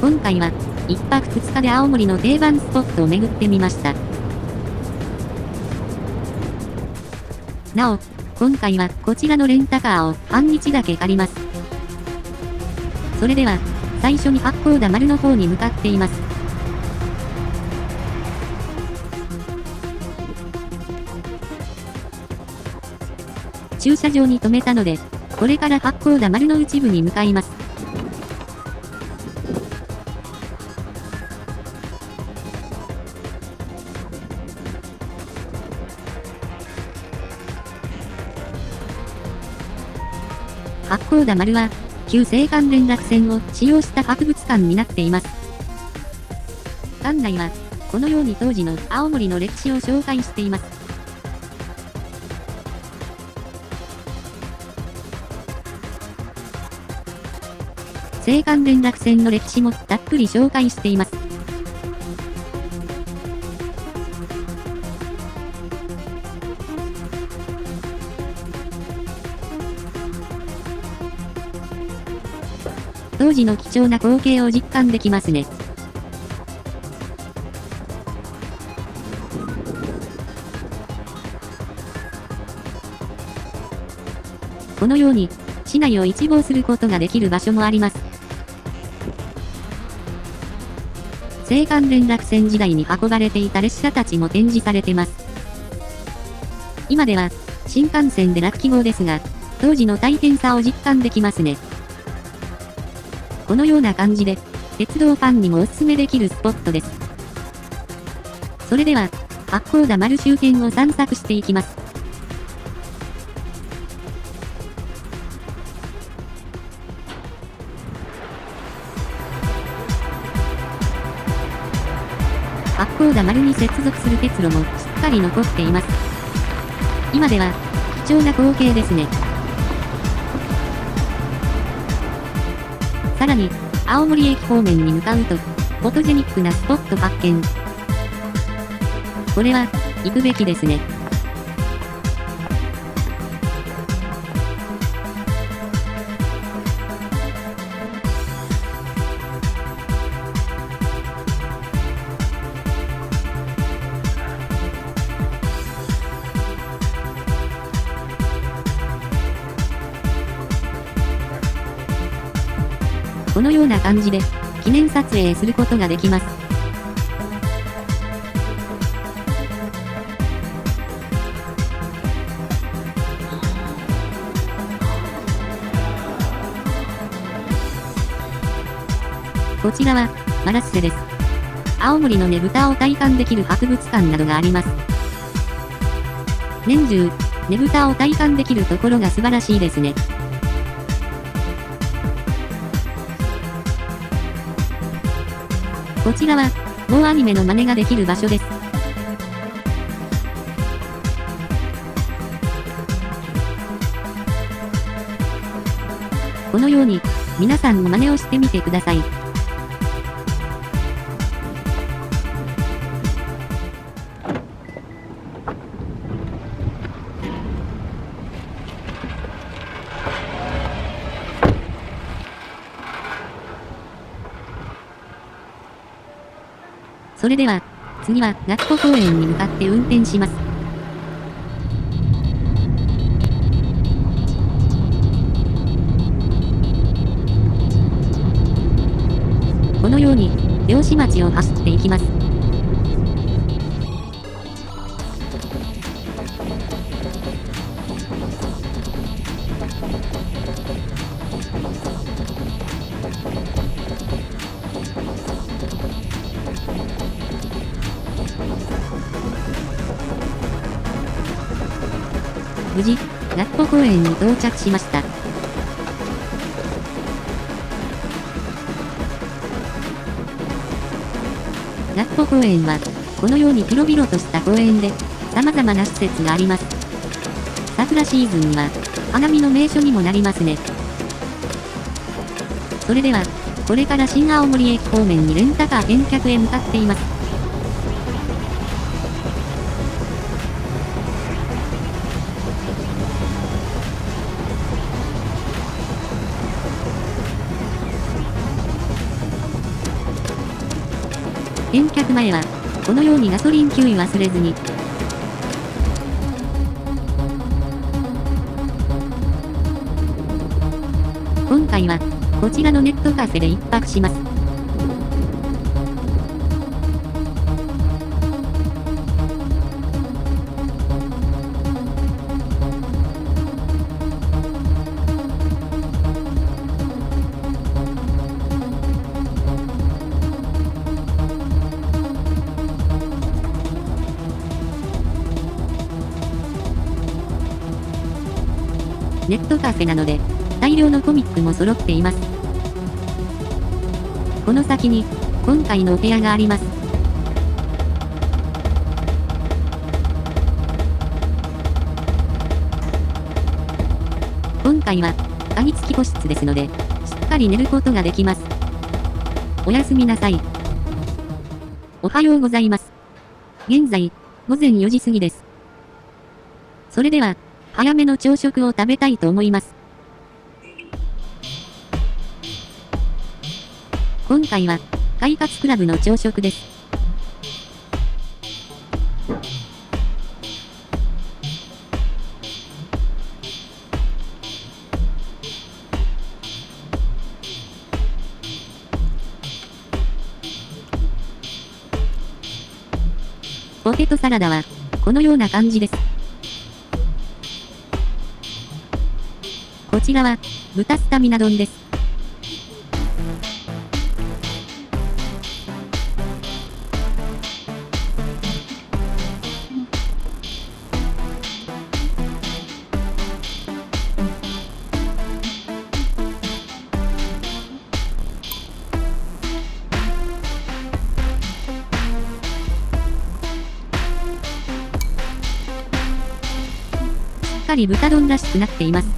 今回は、1泊2日で青森の定番スポットを巡ってみました。なお、今回はこちらのレンタカーを半日だけ借ります。それでは、最初に八甲田丸の方に向かっています。駐車場に停めたので、これから八甲田丸の内部に向かいます。八甲田丸は、旧青函連絡船を使用した博物館になっています。館内は、このように当時の青森の歴史を紹介しています。青函連絡船の歴史もたっぷり紹介しています。当時の貴重な光景を実感できますね。このように、市内を一望することができる場所もあります。青函連絡船時代に運ばれていた列車たちも展示されてます。今では、新幹線で落記号ですが、当時の大変さを実感できますね。このような感じで、鉄道ファンにもおすすめできるスポットです。それでは、八甲田丸周辺を散策していきます。八甲田丸に接続する鉄路もしっかり残っています。今では、貴重な光景ですね。さらに、青森駅方面に向かうと、フォトジェニックなスポット発見。これは、行くべきですね。このような感じで、記念撮影することができます。こちらは、マラッセです。青森のねぶたを体感できる博物館などがあります。年中、ねぶたを体感できるところが素晴らしいですね。こちらは、某アニメの真似ができる場所です。このように、皆さんも真似をしてみてください。それでは、次は、夏子公園に向かって運転します。このように、漁師町を走っていきます。無事、夏子公園に到着しました。夏子公園は、このように広々とした公園で、様々な施設があります。桜シーズンは、花見の名所にもなりますね。それでは、これから新青森駅方面にレンタカー返却へ向かっています。返却前は、このようにガソリン給油忘れずに。今回は、こちらのネットカフェで一泊します。ネットカフェなので、大量のコミックも揃っています。この先に、今回のお部屋があります。今回は、鍵付き個室ですので、しっかり寝ることができます。おやすみなさい。おはようございます。現在、午前4時過ぎです。それでは、早めの朝食を食べたいと思います。今回は、快活クラブの朝食です。ポテトサラダは、このような感じです。こちらは、豚スタミナ丼です。しっかり豚丼らしくなっています。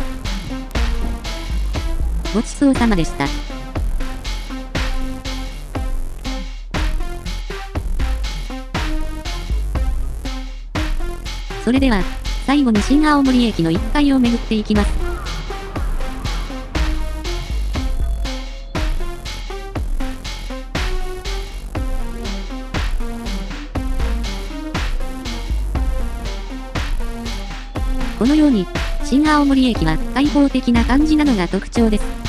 ごちそうさまでした。それでは、最後に新青森駅の1階を巡っていきます。このように、新青森駅は開放的な感じなのが特徴です。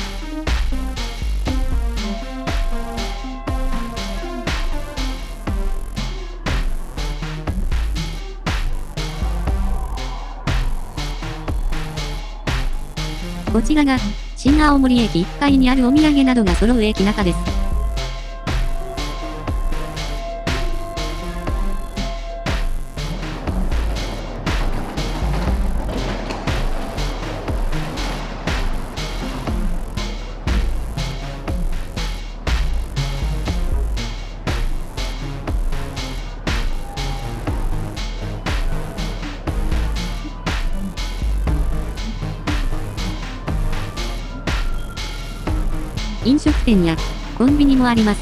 こちらが、新青森駅1階にあるお土産などが揃う駅中です。飲食店やコンビニもあります。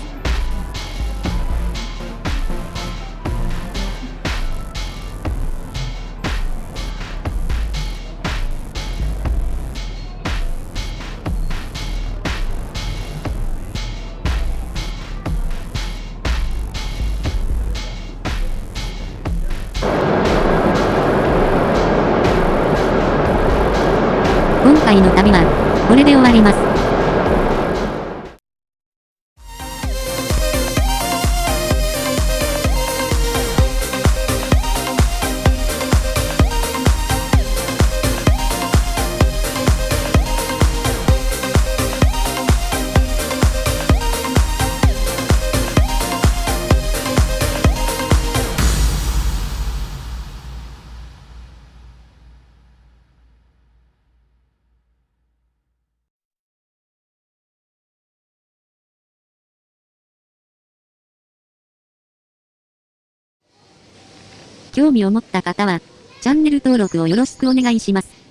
今回の旅はこれで終わります。興味を持った方は、チャンネル登録をよろしくお願いします。